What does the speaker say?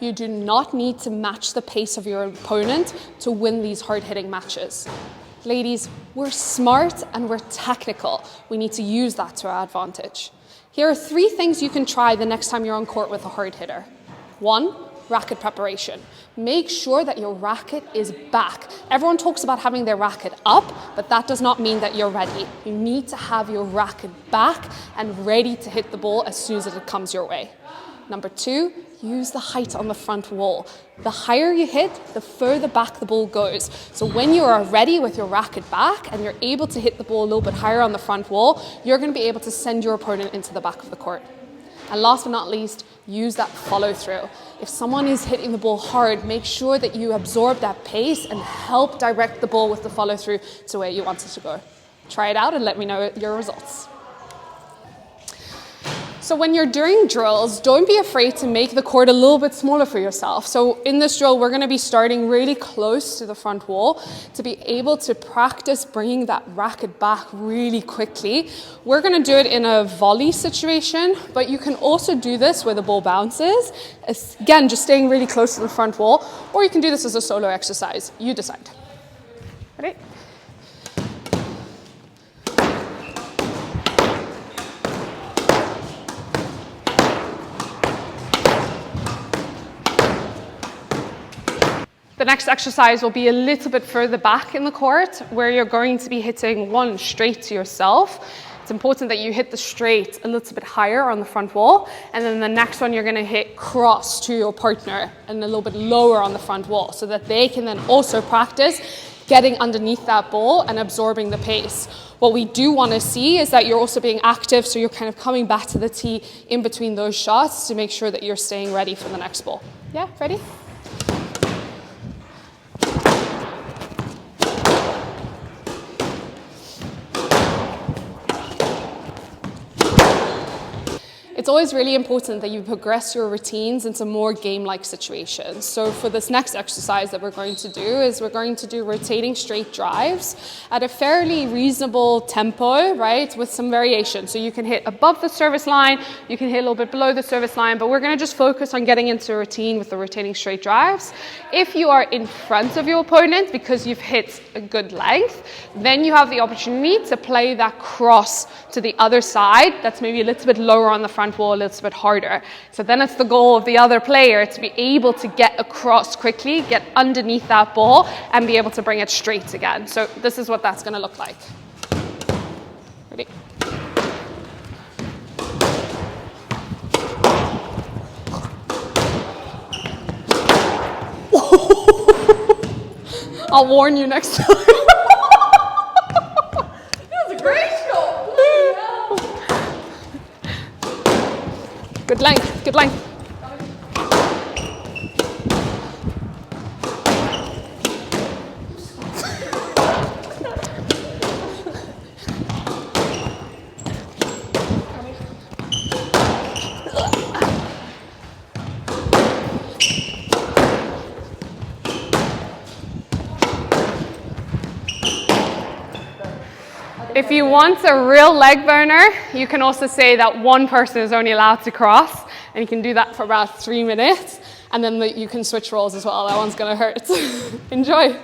You do not need to match the pace of your opponent to win these hard-hitting matches. Ladies, we're smart and we're technical. We need to use that to our advantage. Here are 3 things you can try the next time you're on court with a hard hitter. 1, racket preparation. Make sure that your racket is back. Everyone talks about having their racket up, but that does not mean that you're ready. You need to have your racket back and ready to hit the ball as soon as it comes your way. Number 2, use the height on the front wall. The higher you hit, the further back the ball goes. So when you are ready with your racket back and you're able to hit the ball a little bit higher on the front wall, you're going to be able to send your opponent into the back of the court. And last but not least, use that follow through. If someone is hitting the ball hard, make sure that you absorb that pace and help direct the ball with the follow through to where you want it to go. Try it out and let me know your results. So when you're doing drills, don't be afraid to make the court a little bit smaller for yourself. So in this drill, we're going to be starting really close to the front wall to be able to practice bringing that racket back really quickly. We're going to do it in a volley situation, but you can also do this where the ball bounces. Again, just staying really close to the front wall, or you can do this as a solo exercise. You decide. Ready? The next exercise will be a little bit further back in the court where you're going to be hitting 1 straight to yourself. It's important that you hit the straight a little bit higher on the front wall, and then the next one you're going to hit cross to your partner and a little bit lower on the front wall so that they can then also practice getting underneath that ball and absorbing the pace. What we do want to see is that you're also being active, so you're kind of coming back to the tee in between those shots to make sure that you're staying ready for the next ball. Yeah, ready? It's always really important that you progress your routines into more game-like situations. So for this next exercise that we're going to do is we're going to do rotating straight drives at a fairly reasonable tempo, right, with some variation. So you can hit above the service line, you can hit a little bit below the service line, but we're going to just focus on getting into a routine with the rotating straight drives. If you are in front of your opponent because you've hit a good length, then you have the opportunity to play that cross to the other side that's maybe a little bit lower on the front wall, a little bit harder. So then it's the goal of the other player to be able to get across quickly, get underneath that ball and be able to bring it straight again. So this is what that's going to look like. Ready? I'll warn you next time. Good length, good length. If you want a real leg burner, you can also say that one person is only allowed to cross, and you can do that for about 3 minutes, and then you can switch roles as well. That one's gonna hurt. Enjoy.